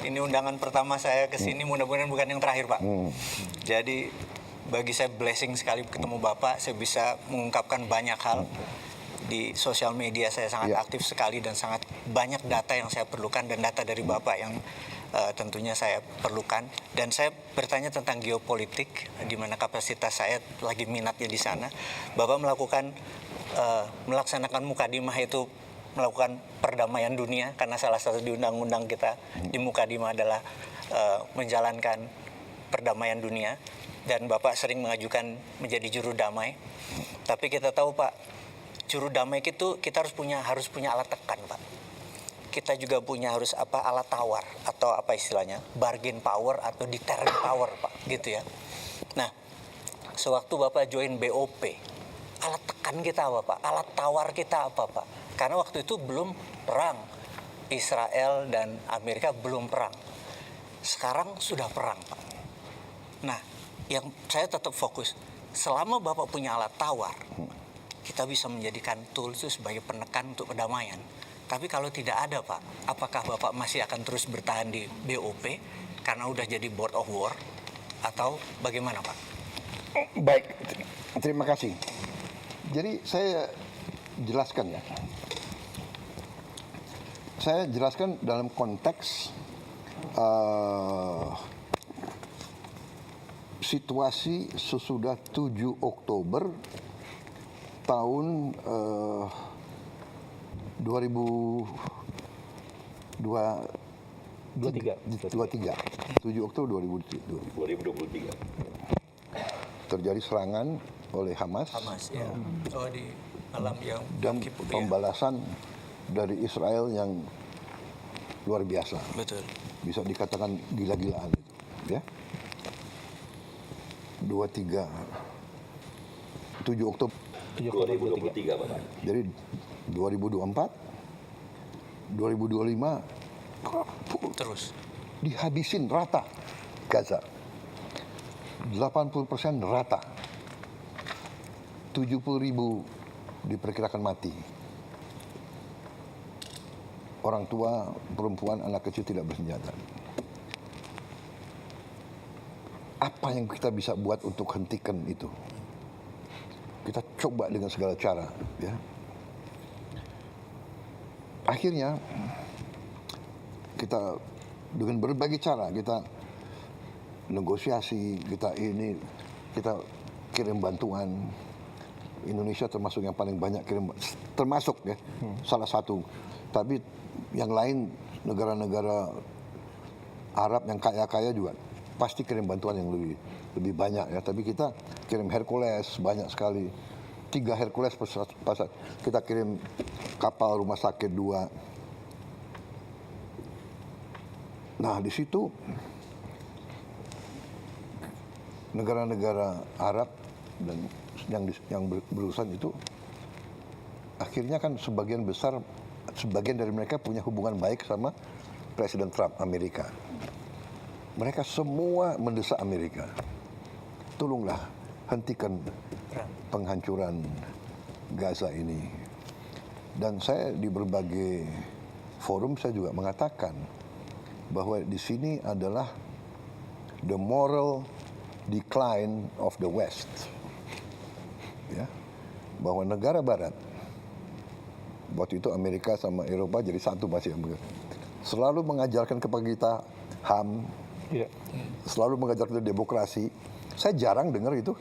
Ini undangan pertama saya ke sini, mudah-mudahan bukan yang terakhir, Pak. Jadi bagi saya blessing sekali ketemu Bapak, saya bisa mengungkapkan banyak hal. Di sosial media saya sangat aktif sekali dan sangat banyak data yang saya perlukan dan data dari Bapak yang tentunya saya perlukan. Dan saya bertanya tentang geopolitik, di mana kapasitas saya lagi minatnya di sana. Bapak melaksanakan mukadimah itu melakukan perdamaian dunia, karena salah satu di undang-undang kita di mukadimah adalah menjalankan perdamaian dunia, dan Bapak sering mengajukan menjadi juru damai. Tapi kita tahu, Pak, juru damai itu kita harus punya alat tekan, Pak. Kita juga punya alat tawar atau apa istilahnya, bargain power atau deterrent power, Pak, gitu ya. Nah, sewaktu Bapak join BOP, alat tekan kita apa, Pak? Alat tawar kita apa, Pak? Karena waktu itu belum perang. Israel dan Amerika belum perang. Sekarang sudah perang, Pak. Nah, yang saya tetap fokus, selama Bapak punya alat tawar, kita bisa menjadikan tools itu sebagai penekan untuk perdamaian. Tapi kalau tidak ada, Pak, apakah Bapak masih akan terus bertahan di BOP karena udah jadi board of war, atau bagaimana, Pak? Baik, terima kasih. Jadi saya jelaskan ya. Saya jelaskan dalam konteks situasi sesudah 7 Oktober tahun 2023. 7 Oktober 2023. Terjadi serangan oleh Hamas Ya. Oh, di malam yang dan pembalasan dari Israel yang luar biasa. Betul. Bisa dikatakan gila-gilaan itu, ya. 7 Oktober 2023, Bapak. Jadi 2024, 2025 Terus dihabisin rata Gaza. 80% rata. 70.000 diperkirakan mati. Orang tua, perempuan, anak kecil tidak bersenjata. Apa yang kita bisa buat untuk hentikan itu? Kita coba dengan segala cara, ya. Akhirnya kita dengan berbagai cara kita negosiasi, kita kirim bantuan. Indonesia termasuk yang paling banyak kirim, termasuk ya, salah satu. Tapi yang lain, negara-negara Arab yang kaya-kaya juga pasti kirim bantuan yang lebih banyak ya. Tapi kita kirim Hercules banyak sekali, 3 Hercules pasal kita kirim kapal rumah sakit 2. Nah, di situ negara-negara Arab dan yang berurusan itu akhirnya kan sebagian dari mereka punya hubungan baik sama Presiden Trump Amerika. Mereka semua mendesak Amerika, tolonglah hentikan penghancuran Gaza ini. Dan saya di berbagai forum saya juga mengatakan bahwa di sini adalah the moral decline of the West, ya, bahwa negara Barat, waktu itu Amerika sama Eropa jadi satu masih, selalu mengajarkan kepada kita HAM, selalu mengajarkan demokrasi. Saya jarang dengar itu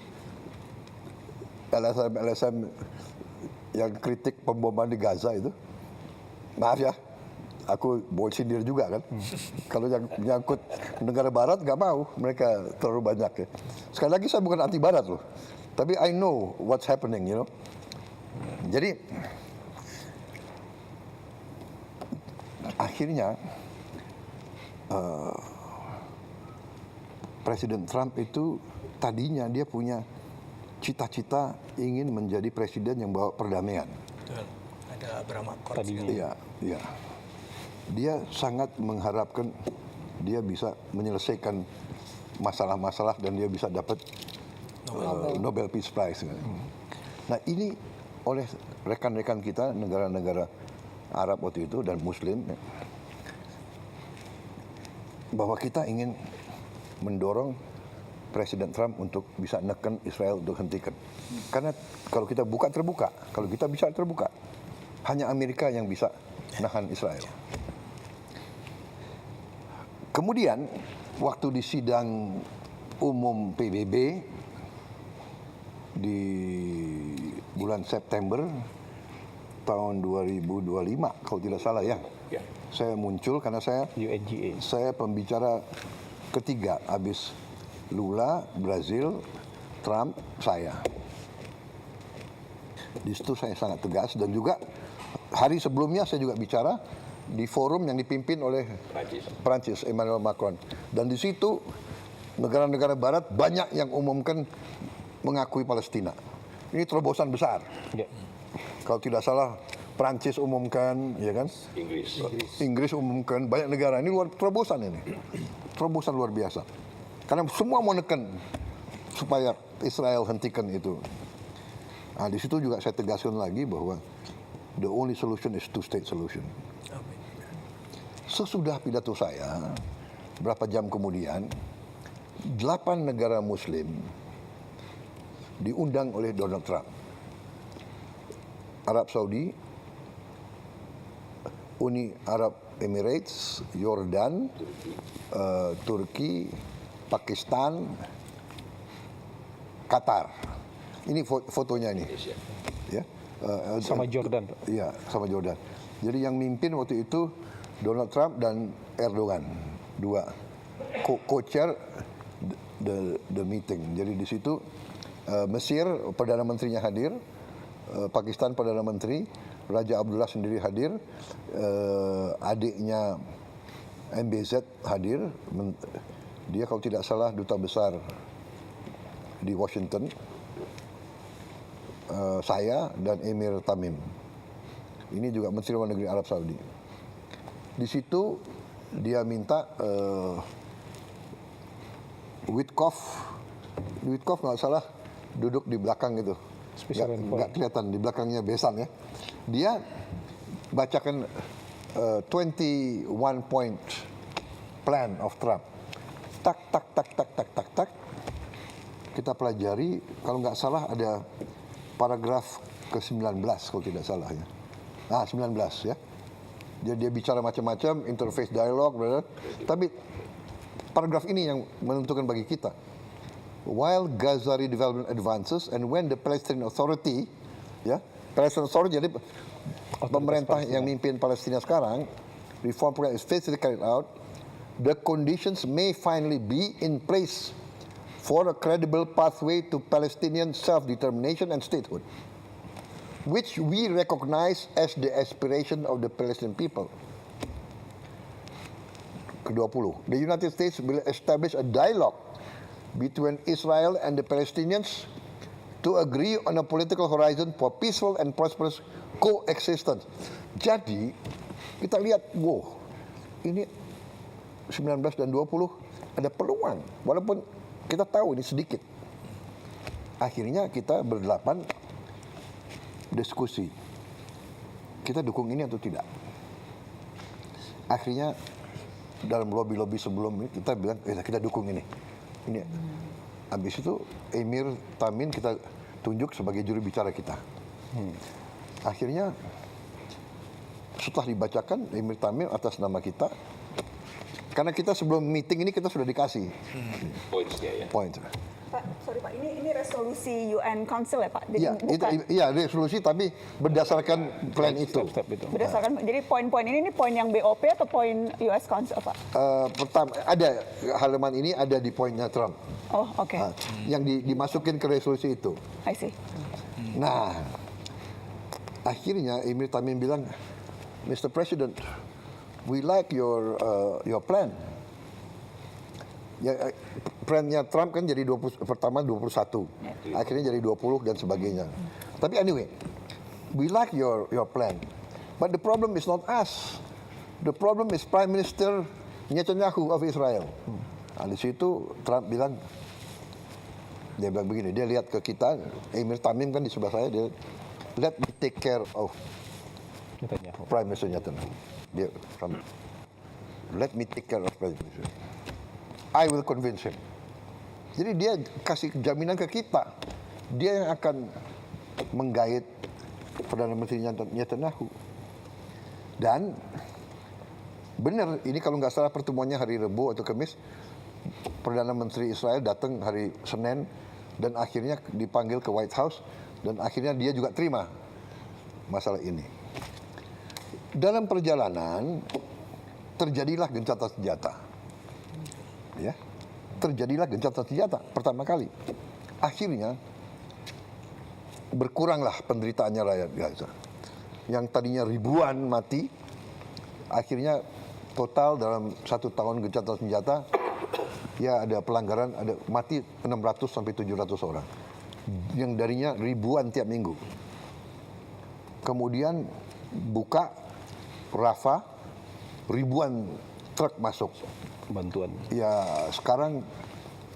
LSM yang kritik pemboman di Gaza itu. Maaf ya, aku boleh sindir juga kan. Kalau yang menyangkut negara Barat nggak mau, mereka terlalu banyak ya. Sekali lagi saya bukan anti Barat loh, tapi I know what's happening, you know. Jadi akhirnya Presiden Trump itu tadinya dia punya cita-cita ingin menjadi presiden yang bawa perdamaian. Betul. Ada Abraham Accords. Iya, iya. Dia sangat mengharapkan dia bisa menyelesaikan masalah-masalah dan dia bisa dapat Nobel Peace Prize. Nah, ini oleh rekan-rekan kita negara-negara Arab waktu itu dan Muslim bahwa kita ingin mendorong Presiden Trump untuk bisa neken Israel untuk hentikan. Karena kalau kita buka terbuka, kalau kita bisa terbuka, hanya Amerika yang bisa nahan Israel. Kemudian waktu di sidang umum PBB di bulan September tahun 2025 kalau tidak salah ya. Ya. Saya muncul karena UNGA. saya pembicara ketiga habis Lula, Brazil, Trump, saya. Di situ saya sangat tegas dan juga hari sebelumnya saya juga bicara di forum yang dipimpin oleh Prancis, Emmanuel Macron. Dan di situ negara-negara barat banyak yang umumkan mengakui Palestina. Ini terobosan besar. Ya. Kalau tidak salah Prancis umumkan, ya kan? Inggris umumkan, banyak negara. Ini luar terobosan ini. Terobosan luar biasa. Karena semua mau neken supaya Israel hentikan itu. Nah, di situ juga saya tegaskan lagi bahwa the only solution is two-state solution. Sesudah pidato saya, berapa jam kemudian, 8 negara Muslim diundang oleh Donald Trump. Arab Saudi, Uni Arab Emirates, Yordan, Turki, Pakistan, Qatar. Ini fotonya ini. Ya. Sama Jordan. Iya, sama Jordan. Jadi yang mimpin waktu itu Donald Trump dan Erdogan, dua co-chair the meeting. Jadi di situ Mesir Perdana Menterinya hadir, Pakistan Perdana Menteri, Raja Abdullah sendiri hadir, adiknya MBZ hadir, dia kalau tidak salah duta besar di Washington, saya dan Emir Tamim. Ini juga Menteri Luar Negeri Arab Saudi. Di situ dia minta Witkoff nggak salah duduk di belakang itu, nggak kelihatan di belakangnya besan ya. Dia bacakan 21 point plan of Trump. Tak. Kita pelajari, kalau nggak salah ada paragraf ke-19 kalau tidak salah ya. 19 ya. Jadi dia bicara macam-macam, interface dialog, tapi paragraf ini yang menentukan bagi kita. While Gaza redevelopment advances and when the Palestinian Authority, ya, Palestinian Authority jadi pemerintah yang mimpin Palestina sekarang, reform program is faithfully carried out, the conditions may finally be in place for a credible pathway to Palestinian self-determination and statehood, which we recognize as the aspiration of the Palestinian people. Ke-20, the United States will establish a dialogue between Israel and the Palestinians to agree on a political horizon for peaceful and prosperous coexistence. Jadi, kita lihat, wow, ini 19 dan 20 ada peluang, walaupun kita tahu ini sedikit. Akhirnya kita berdelapan diskusi, kita dukung ini atau tidak. Akhirnya dalam lobby-lobby sebelum ini kita bilang kita dukung ini. Habis itu Emir Tamim kita tunjuk sebagai juru bicara kita. Akhirnya setelah dibacakan Emir Tamim atas nama kita, karena kita sebelum meeting ini kita sudah dikasih poin. Pak, sorry Pak, ini resolusi UN Council ya Pak? Jadi Iya, resolusi tapi berdasarkan plan itu. Berdasarkan, jadi poin-poin ini poin yang BOP atau poin US Council Pak? Pertama, ada halaman ini ada di poinnya Trump. Oh, oke. Yang dimasukin ke resolusi itu. I see. Nah, akhirnya Emir Tamim bilang, Mr. President, we like your plan. Ya, plannya Trump kan jadi 20, pertama 21, akhirnya jadi 20 dan sebagainya. Tapi anyway, we like your plan. But the problem is not us. The problem is Prime Minister Netanyahu of Israel. Nah, di situ Trump bilang, dia bilang begini, dia lihat ke kita, Emir Tamim kan di sebelah saya, dia let me take care of Prime Minister Netanyahu. Dia, let me take care of Prime Minister. I will convince him. Jadi dia kasih jaminan ke kita. Dia yang akan menggait Perdana Menteri Netanyahu. Dan benar, ini kalau nggak salah pertemuannya hari Rabu atau Kamis, Perdana Menteri Israel datang hari Senin dan akhirnya dipanggil ke White House dan akhirnya dia juga terima masalah ini. Dalam perjalanan terjadilah gencatan senjata. Ya. Terjadilah gencatan senjata pertama kali. Akhirnya berkuranglah penderitaannya rakyat Gaza. Yang tadinya ribuan mati, akhirnya total dalam 1 tahun gencatan senjata, ya ada pelanggaran, ada mati 600 sampai 700 orang. Yang darinya ribuan tiap minggu. Kemudian buka Rafah, ribuan truk masuk. Bantuan. Ya sekarang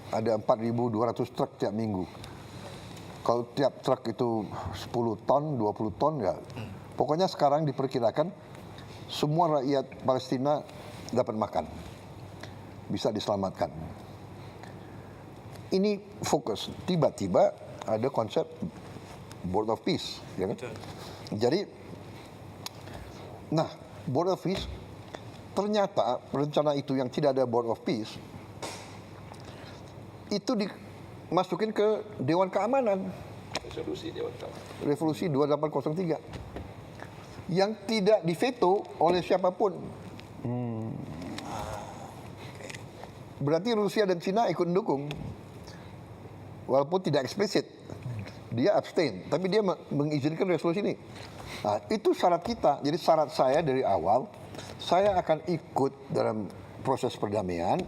ada 4.200 truk tiap minggu. Kalau tiap truk itu 10 ton, 20 ton ya. Pokoknya sekarang diperkirakan semua rakyat Palestina dapat makan. Bisa diselamatkan. Ini fokus. Tiba-tiba ada konsep Board of Peace. Ya kan? Jadi, nah Board of Peace, ternyata rencana itu yang tidak ada Board of Peace, itu dimasukin ke Dewan Keamanan. Resolusi Dewan Keamanan. Resolusi 2803. Yang tidak diveto oleh siapapun. Berarti Rusia dan Cina ikut mendukung. Walaupun tidak eksplisit. Dia abstain, tapi dia mengizinkan resolusi ini. Nah, itu syarat kita. Jadi syarat saya dari awal, saya akan ikut dalam proses perdamaian.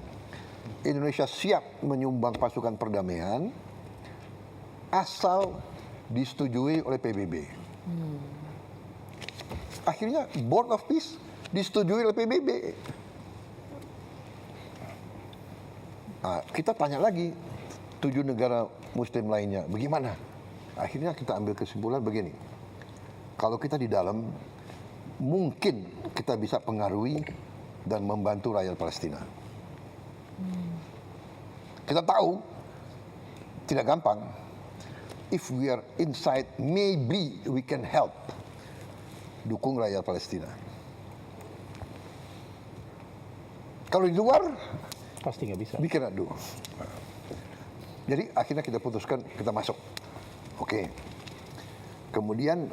Indonesia siap menyumbang pasukan perdamaian asal disetujui oleh PBB. Akhirnya Board of Peace disetujui oleh PBB. Nah, kita tanya lagi 7 negara Muslim lainnya, bagaimana? Akhirnya kita ambil kesimpulan begini. Kalau kita di dalam, mungkin kita bisa pengaruhi dan membantu rakyat Palestina. Kita tahu, tidak gampang. If we are inside, maybe we can help. Dukung rakyat Palestina. Kalau di luar, Pasti nggak bisa. we cannot do. Jadi akhirnya kita putuskan, kita masuk. Oke. Kemudian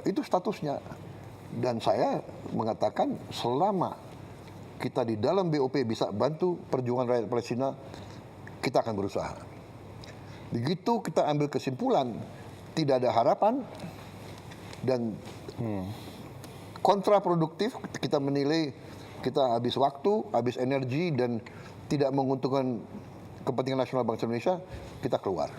itu statusnya. Dan saya mengatakan selama kita di dalam BOP bisa bantu perjuangan rakyat Palestina, kita akan berusaha. Begitu kita ambil kesimpulan, tidak ada harapan, dan kontraproduktif, kita menilai kita habis waktu, habis energi, dan tidak menguntungkan kepentingan nasional bangsa Indonesia, kita keluar.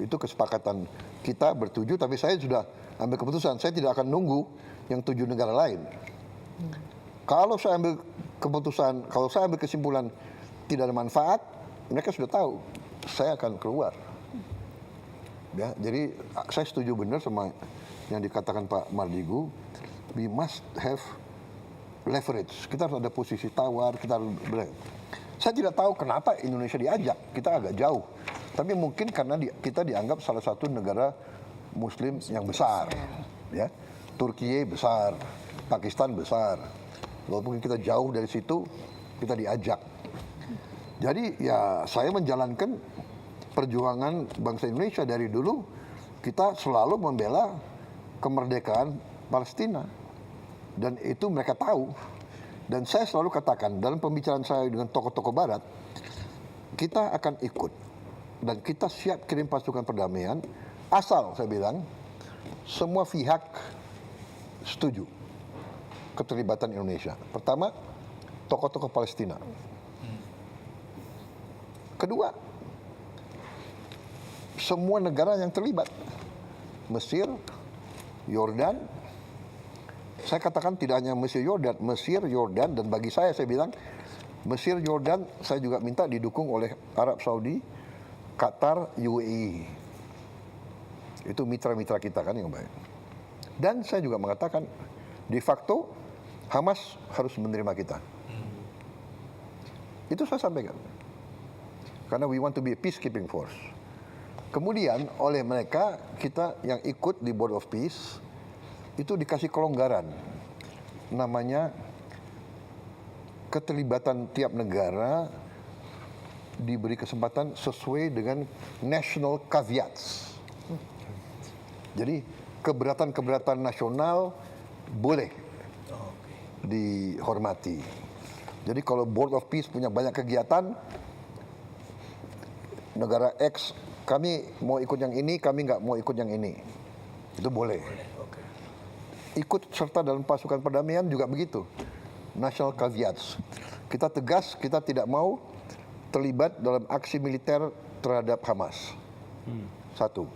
Itu kesepakatan kita bertujuh, tapi saya sudah ambil keputusan. Saya tidak akan nunggu yang 7 negara lain. Kalau saya ambil keputusan, kalau saya ambil kesimpulan tidak ada manfaat, mereka sudah tahu saya akan keluar. Ya, jadi saya setuju benar sama yang dikatakan Pak Mardigu. We must have leverage. Kita harus ada posisi tawar. Saya tidak tahu kenapa Indonesia diajak. Kita agak jauh. Tapi mungkin karena kita dianggap salah satu negara Muslim yang besar. Ya, Turki besar, Pakistan besar. Walaupun kita jauh dari situ, kita diajak. Jadi ya saya menjalankan perjuangan bangsa Indonesia dari dulu. Kita selalu membela kemerdekaan Palestina. Dan itu mereka tahu. Dan saya selalu katakan dalam pembicaraan saya dengan tokoh-tokoh Barat, kita akan ikut. Dan kita siap kirim pasukan perdamaian, asal saya bilang, semua pihak setuju keterlibatan Indonesia. Pertama, tokoh-tokoh Palestina. Kedua, semua negara yang terlibat. Mesir, Yordan. Saya katakan tidak hanya Mesir, Yordan, dan bagi saya bilang, Mesir, Yordan, saya juga minta didukung oleh Arab Saudi, Qatar, UAE. Itu mitra-mitra kita kan yang baik. Dan saya juga mengatakan, de facto, Hamas harus menerima kita. Itu saya sampaikan. Karena we want to be a peacekeeping force. Kemudian oleh mereka, kita yang ikut di Board of Peace, itu dikasih kelonggaran. Namanya keterlibatan tiap negara diberi kesempatan sesuai dengan national caveats. Jadi keberatan-keberatan nasional boleh dihormati. Jadi kalau Board of Peace punya banyak kegiatan, negara X, kami mau ikut yang ini, kami nggak mau ikut yang ini. Itu boleh. Ikut serta dalam pasukan perdamaian juga begitu. National caveats. Kita tegas, kita tidak mau terlibat dalam aksi militer terhadap Hamas. Satu.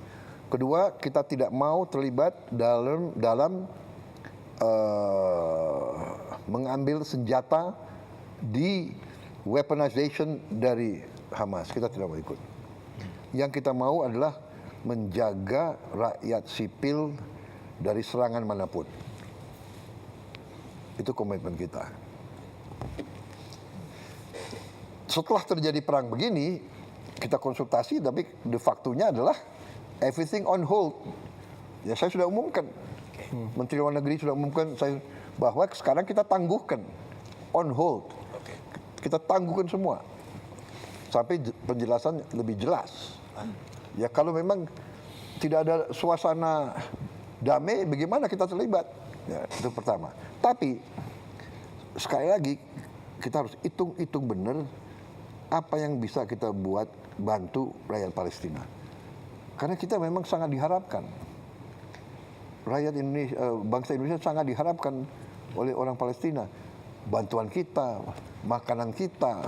Kedua, kita tidak mau terlibat dalam mengambil senjata di weaponization dari Hamas. Kita tidak mau ikut. Yang kita mau adalah menjaga rakyat sipil dari serangan manapun. Itu komitmen kita. Setelah terjadi perang begini, kita konsultasi, tapi de facto-nya adalah everything on hold. Ya saya sudah umumkan. Menteri Luar Negeri sudah umumkan bahwa sekarang kita tangguhkan. On hold. Kita tangguhkan semua. Sampai penjelasan lebih jelas. Ya kalau memang tidak ada suasana damai, bagaimana kita terlibat? Ya, itu pertama. Tapi sekali lagi kita harus hitung benar apa yang bisa kita buat bantu rakyat Palestina. Karena kita memang sangat diharapkan. Rakyat Indonesia, bangsa Indonesia sangat diharapkan oleh orang Palestina. Bantuan kita, makanan kita,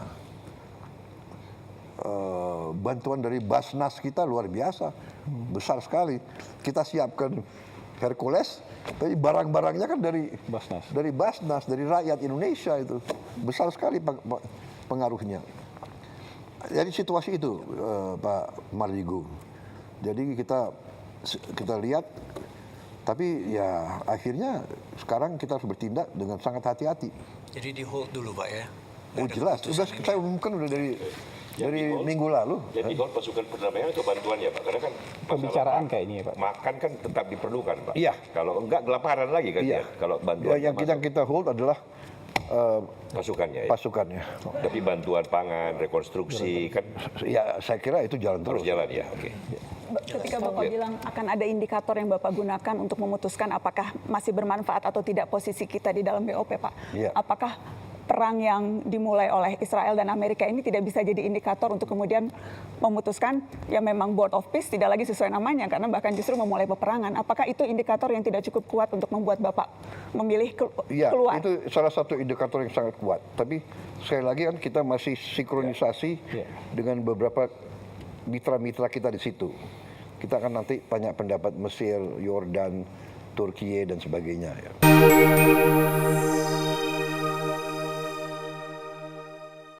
bantuan dari Basnas kita luar biasa, besar sekali. Kita siapkan Hercules, tapi barang-barangnya kan dari Basnas, dari rakyat Indonesia itu besar sekali pengaruhnya. Jadi situasi itu, Pak Mardigu. Jadi kita lihat, tapi ya akhirnya sekarang kita harus bertindak dengan sangat hati-hati. Jadi di hold dulu Pak ya? Oh jelas, saya umumkan udah dari minggu lalu. Jadi kalau pasukan perdamaian atau bantuan ya Pak? Karena kan Pembicaraan kayaknya ya Pak. makan kan tetap diperlukan Pak. Iya. Kalau enggak kelaparan lagi kan Iya. ya. Kalau bantuan Yang kita hold adalah pasukannya ya. pasukannya. Tapi bantuan pangan, rekonstruksi kan Ya saya kira itu jalan terus. harus jalan ya. Oke. Ketika Bapak bilang akan ada indikator yang Bapak gunakan untuk memutuskan apakah masih bermanfaat atau tidak posisi kita di dalam BOP, Pak. Iya. Apakah perang yang dimulai oleh Israel dan Amerika ini tidak bisa jadi indikator untuk kemudian memutuskan ya memang Board of Peace tidak lagi sesuai namanya karena bahkan justru memulai peperangan. Apakah itu indikator yang tidak cukup kuat untuk membuat Bapak memilih Iya, keluar? itu salah satu indikator yang sangat kuat. Tapi sekali lagi kan kita masih sinkronisasi dengan beberapa mitra-mitra kita di situ. Kita akan nanti tanya pendapat Mesir, Yordan, Turki dan sebagainya. Ya.